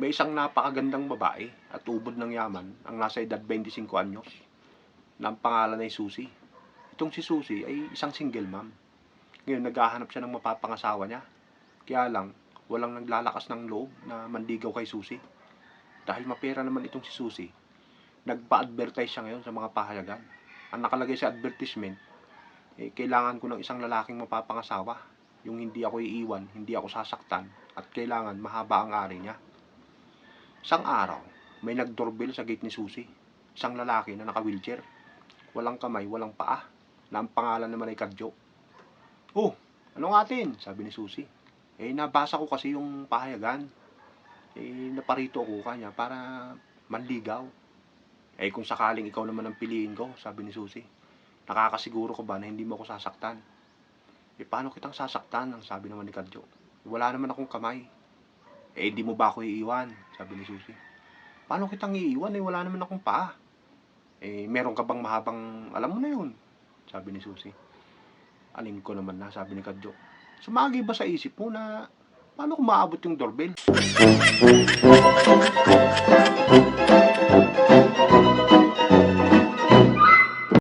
May isang napakagandang babae at ubod ng yaman ang nasa edad 25 anyos na ang pangalan ay Susie. Itong si Susie ay isang single mom. Ngayon naghahanap siya ng mapapangasawa niya. Kaya lang, walang naglalakas ng loob na manligaw kay Susie. Dahil mapera naman itong si Susie, nagpa-advertise siya ngayon sa mga pahayagan. Ang nakalagay sa advertisement, kailangan ko ng isang lalaking mapapangasawa. Yung hindi ako iiwan, hindi ako sasaktan, at kailangan mahaba ang ari niya. Isang araw, may nag-doorbell sa gate ni Susie. Isang lalaki na naka-wheelchair. Walang kamay, walang paa, na ang pangalan naman ay Kadyo. "Oh, anong atin?" sabi ni Susie. Nabasa ko kasi yung pahayagan. Naparito ako kanya para manligaw. Kung sakaling ikaw naman ang piliin ko, sabi ni Susie, nakakasiguro ko ba na hindi mo ako sasaktan? Paano kitang sasaktan? Ang sabi naman ni Kadyo. Wala naman akong kamay. Di mo ba ako iiwan? Sabi ni Susie. Paano kitang iiwan? Wala naman akong paa. Meron ka bang mahabang, alam mo na yun? Sabi ni Susie. Alin ko naman na, sabi ni Kadyo. Sumagi ba sa isip mo na paano kung maabot yung doorbell?